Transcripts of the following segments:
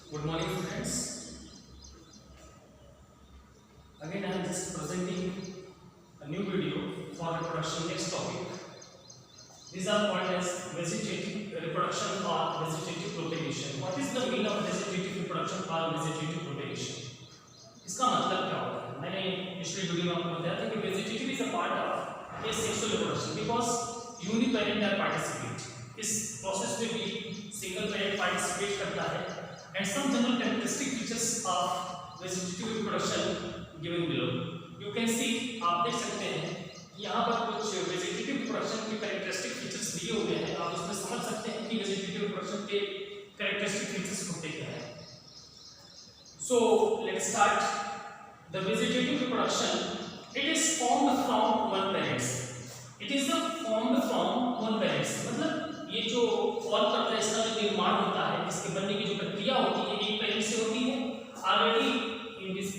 Good morning, friends. Again, I am just presenting a new video for reproduction. Next topic. These are called as vegetative reproduction or vegetative propagation. What is the meaning of vegetative reproduction or vegetative propagation? इसका मतलब क्या होता है? मैंने पिछले video में आपको बताया था कि vegetative is a part of asexual reproduction because uniparent participate. इस प्रोसेस में भी सिंगल पेरेंट पार्टिसिपेट करता है. And some general characteristic features of vegetative reproduction given below. You can see, आप देख सकते हैं कि यहाँ पर कुछ vegetative reproduction के characteristic features दिए हुए हैं. आप उसमें समझ सकते हैं कि vegetative reproduction के characteristic features होते क्या हैं. So let's start. The vegetative reproduction, it is formed from one parents. It is formed from one parents. मतलब ये जो फॉल करता है, इसका जो निर्माण होता है, इसके बनने की जो प्रक्रिया होती है, एक पेरेंट से होती है. Already in this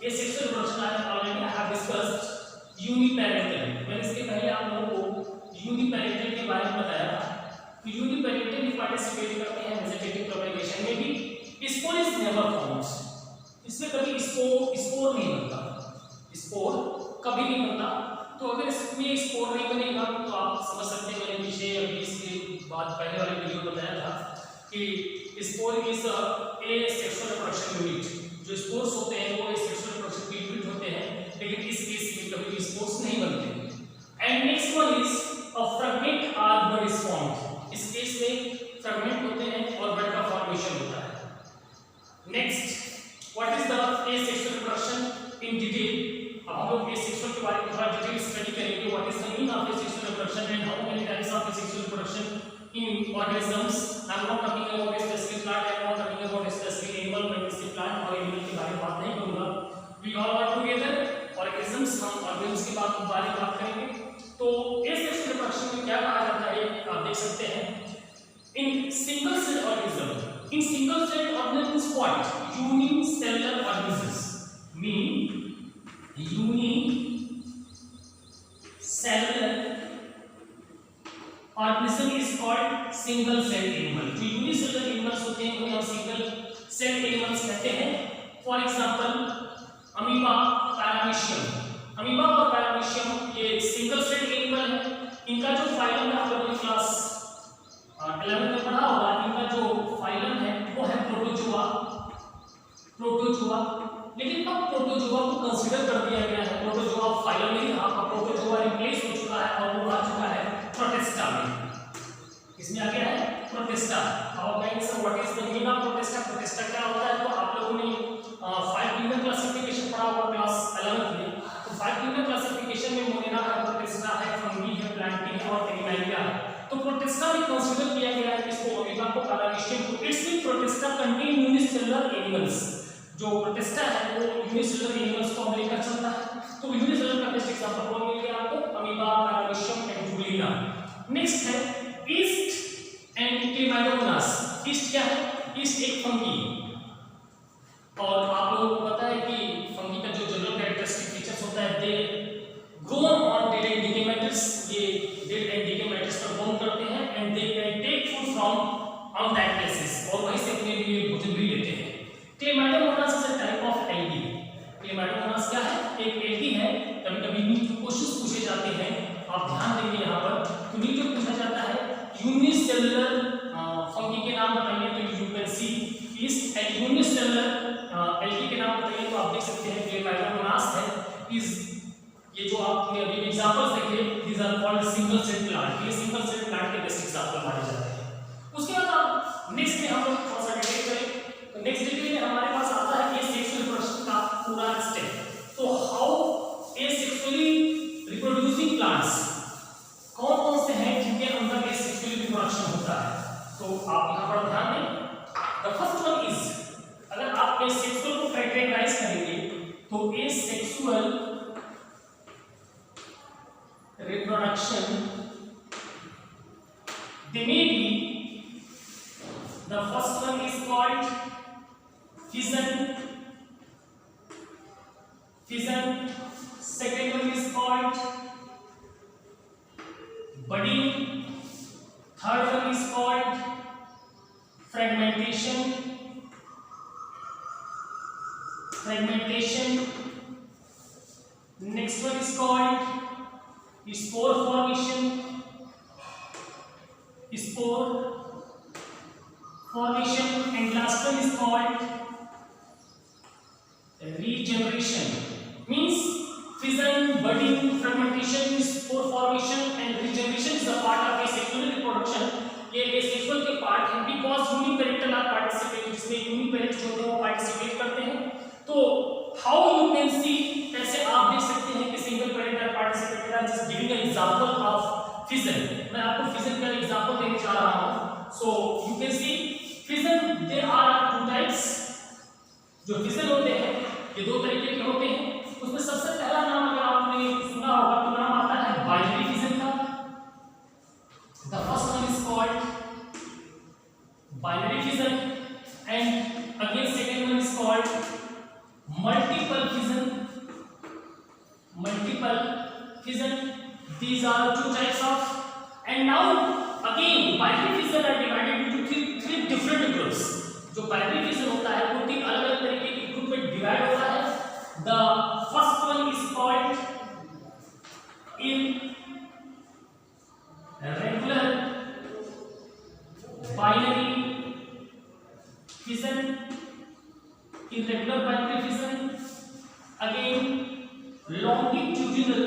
asexual reproduction I have discussed uniparental. मैंने इसके पहले आप लोगों को uniparental के बारे में बताया था. तो uniparental भी पार्टिसिपेट करते हैं वेजिटेटिव प्रोपेगेशन में भी. Spore is never formed. इसमें कभी स्पोर नहीं बनता. स्पोर कभी नहीं बनता. तो अगर इसमें स्पोर नहीं बनेगा तो आप समझ सकते हैं, मैंने पीछे अभी इसके बाद पहले वाले वीडियो में बताया था कि spore is a sexual reproduction unit. जो स्पोर्स होते हैं वो सेक्सुअल रिप्रोडक्शन के यूनिट होते हैं, लेकिन इस केस में कभी भी स्पोर्स नहीं बनते. And next one is a fragment और बड इज फॉर्म्ड. इस केस में फ्रैगमेंट होते हैं और बड का फॉर्मेशन होता है. Next, what is the asexual reproduction in detail. अब हम लोग एसेक्सुअल के बारे में थोड़ा डिटेल स्टडी करेंगे. What is the meaning of asexual reproduction and how many types of asexual reproduction in organisms. I'm not talking about specific plant, I'm not talking about specific animal. मैं किसी plant और animal के बारे में बात नहीं करूँगा. We all are together organisms. हम organisms के बारे में बात करेंगे. तो asexual reproduction में क्या कहा जाता है आप देख सकते हैं. In single cell organism, in single cell organisms what? Unicellular organisms mean unicellular organism is called single cell animal. जो यूनिसेलुलर एनिमल्स होते हैं उन्हें हम सिंगल सेल एनिमल्स कहते हैं. For example amoeba, paramecium. Amoeba और पैरामीशियम ये सिंगल सेल एनिमल है. इनका जो फाइलम है आप लोगों ने क्लास 11 में पढ़ा होगा. इनका जो फाइलम है वो है प्रोटोजोआ. लेकिन अब प्रोटोजोआ को कंसीडर कर दिया गया है. प्रोटोजोआ फाइलम नहीं था, अब प्रोटोजोआ रिप्लेस हो चुका है और वो आ चुका है प्रोटिस्टा में. इसमें आ गया है प्रोटिस्टा. अब कहेंगे sir what is the meaning of protista. Protista क्या होता है? तो आप लोगों ने 5 किंगडम क्लासिफिकेशन पढ़ा होगा क्लास 11 में. तो 5 किंगडम क्लासिफिकेशन में मोनेरा है, प्रोटिस्टा है, फंगी है, प्लांटिन है और एनिमैलिया है. तो प्रोटिस्टा भी कंसीडर किया गया है. इसको अमीबा को, पैरामीशियम को. It's mean protista contain unicellular animals. जो प्रोटिस्टा है वो यूनिसेलुलर एनिमल्स को लेकर चलता है. तो यूनिसेलुलर का बेस्ट एग्जांपल कौन मिल गया आपको? Amoeba, paramecium and euglena. Next है ईस्ट एंड क्लेमाइडोमोनास. ईस्ट क्या है? ईस्ट एक फंगी. और आप लोगों को पता है कि फंगी का जो जनरल कैरेक्टरिस्टिक फीचर्स होता है, they grow on dead and decay matters. ये डेड एंड डिके मैटर्स पर ग्रो करते हैं and they can take food from on that places और वहीं से अपने लिए भोजन भी लेते हैं. Chlamydomonas is a type of algae. Chlamydomonas क्या है? एक एल्गी है. कभी-कभी नीचे क्वेश्चंस पूछे जाते हैं, आप ध्यान देंगे यहाँ पर. तो नीचे पूछा जाता है यूनिसेलुलर फंगी के नाम बताइए, तो you can see east. And unicellular algae के नाम बताइए तो आप देख सकते हैं क्लेमाइडोमोनास है. इज ये जो आपने अभी एग्जांपल्स देखे, these are called single cell plant. ये सिंगल सेल प्लांट के बेस्ट एग्जांपल माने जाते हैं. उसके बाद आप नेक्स्ट में हम लोग थोड़ा सा डिटेल करें. तो नेक्स्ट डिटेल में हमारे पास आता है एसेक्सुअल रिप्रोडक्शन का पूरा स्टेप. तो हाउ एसेक्सुअली रिप्रोड्यूसिंग प्लांट्स कौन-कौन से हैं जिनके अंदर एसेक्सुअल रिप्रोडक्शन होता है. तो आप यहाँ पर ध्यान दें. द फर्स्ट वन इज, अगर आप एसेक्सुअल को कैटेगराइज करेंगे तो asexual reproduction they may be, the first one is called fission. Second one is called budding. Third one is called fragmentation. fragmentation. Next one is called spore formation. Spore formation, and last one is called regeneration. Means fission, budding, fragmentation, spore formation and regeneration is a part of asexual reproduction. ये asexual के part हैं because uniparental are participate, जिसमें uniparents होते हैं वो participate करते हैं. तो how you can see, ऐसे आप देख सकते हैं कि single parent are participated. I'm just giving an example of fission. मैं आपको fission का example देने जा रहा हूँ. So you can see fission there are two types. जो fission होते हैं ये दो तरीके के होते हैं. उसमें सबसे पहला नाम अगर आपने सुना होगा तो नाम आता है बाइनरी फिजन का. The first one is called binary fission and again second one is called multiple fission. Multiple fission. These are two types of, and now again binary fission are divided into three different groups. जो binary fission होता है वो तीन अलग अलग तरीके के group में डिवाइड होता है. The first one is called irregular binary fission. Irregular binary fission. Again, longitudinal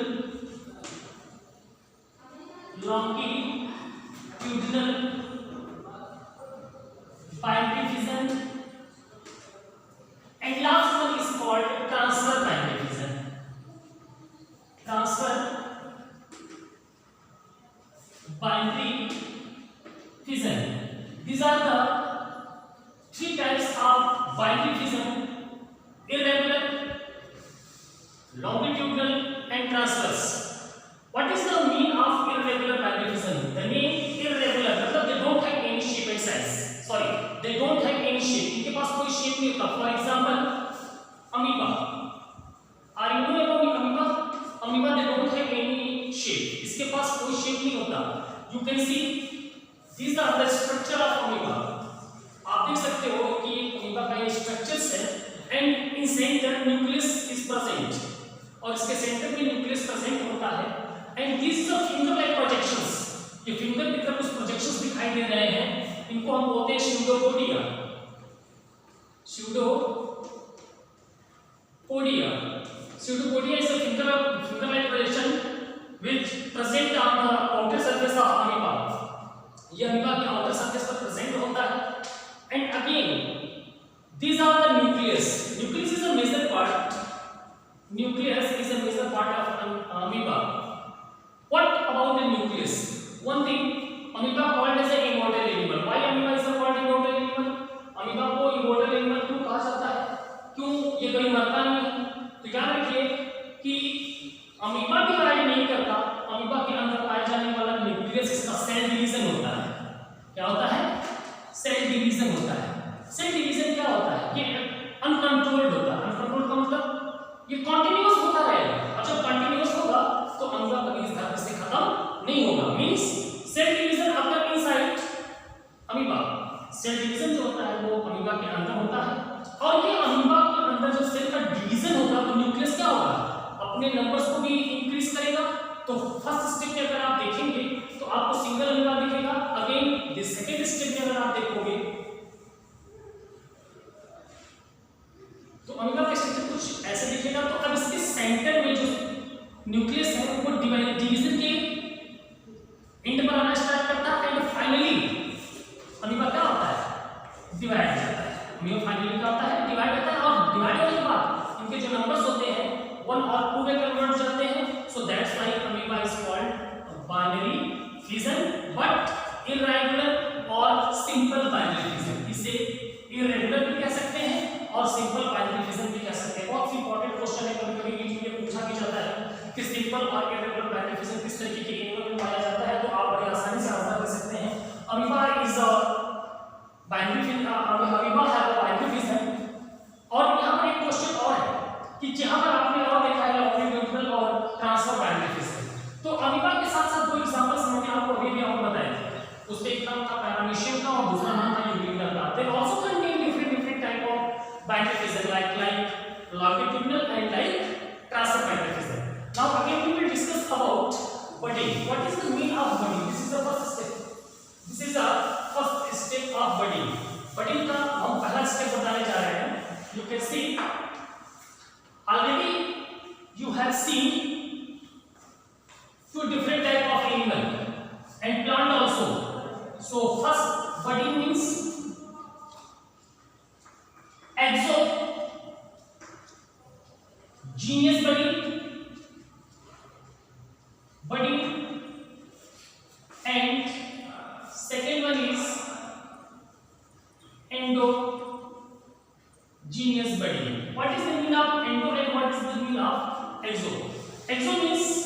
binary fission. And last one is called transfer binary fission. Transfer binary fission. These are the three types of binary fission: irregular, longitudinal, and transverse. What is the mean of irregular binary fission? The mean irregular मतलब they don't have any shape and size. Sorry, they don't have any shape. इनके पास कोई shape नहीं होता. For example, amoeba. Are you know about amoeba? Amoeba they don't have any shape. इसके पास कोई shape नहीं होता. You can see these are the structure of amoeba. आप देख सकते हो कि amoeba का ये structures है and in center nucleus is present. और इसके center में nucleus present होता है. And these are finger-like projections. ये finger की तरफ कुछ projections दिखाई दे रहे हैं. इनको हम बोलते हैं pseudopodia. Pseudopodia is a finger-like projection which present on the outer surface of amoeba. ये amoeba के outer surface पर present होता है. And again, these are the nucleus. Nucleus is a major part. Nucleus is a major part of amoeba. What about the nucleus? One thing, amoeba called as an immortal animal. Why amoeba is called immortal animal? amoeba को immortal animal क्यों कहा जाता है? क्यों ये कभी मरता नहीं है? तो याद रखिए कि अमीबा डिवाइड नहीं करता. अमीबा के अंदर पाया जाने वाला न्यूक्लियस इसका सेल डिवीजन होता है. क्या होता है? सेल डिवीजन होता है. सेल डिवीजन क्या होता है? ये अनकंट्रोल्ड होता है. अनकंट्रोल्ड का मतलब ये कंटिन्यूअस होता रहेगा. और जब कंटिन्यूअस होगा तो अमीबा कभी इस धरती से खत्म नहीं होगा. मींस सेल डिवीजन अगर इनसाइड अमीबा, सेल डिवीजन जो होता है वो अमीबा के अंदर होता है. और ये अमीबा के अंदर जब सेल का डिवीजन होगा तो न्यूक्लियस क्या होगा? अपने नंबर्स को भी इंक्रीज करेगा. तो फर्स्ट स्टेप में अगर आप देखेंगे तो आपको सिंगल अमीबा दिखेगा. अगेन द सेकंड स्टेप में अगर आप देखोगे तो अमीबा का स्ट्रक्चर कुछ ऐसे दिखेगा. तो अब इसके सेंटर में जो न्यूक्लियस है वो डिवीजन के एंड पर आना स्टार्ट करता है. एंड फाइनली अमीबा क्या होता है? डिवाइड हो जाता है. अमीबा फाइनली क्या होता है? डिवाइड होता है. और डिवाइड होने के बाद इनके जो नंबर्स होते हैं 1 और 2 में कन्वर्ट हो जाते हैं. So that's why amoeba is called binary fission, but irregular और सिंपल बाइनरी फिजन. इसे इररेगुलर भी कह सकते हैं और सिंपल बाइनरी फिजन भी कह सकते हैं. बहुत इंपॉर्टेंट क्वेश्चन है. कभी-कभी बीच में पूछा भी जाता है कि सिंपल और इररेगुलर बाइनरी फिजन किस तरीके के एनिमल में पाया जाता है. तो आप बड़ी आसानी से आंसर कर सकते हैं. Amoeba is a binary fission. Amoeba है बाइनरी फिजन. और यहाँ पर एक क्वेश्चन और है कि जहाँ पर आपने और देखा है लॉन्गिट्यूडिनल और ट्रांसफर बाइनरी फिजन. तो अमीबा के साथ-साथ दो एग्जांपल्स मैंने आपको अभी भी आपको बताए थे. उसमें एक नाम था पैरामीशियम का और दूसरा नाम था यूग्लिना का. They also contain different type of binary fission like budding means exo, genius budding, and second one is endogenous budding. What is the meaning of endo and what is the meaning of exo? Exo means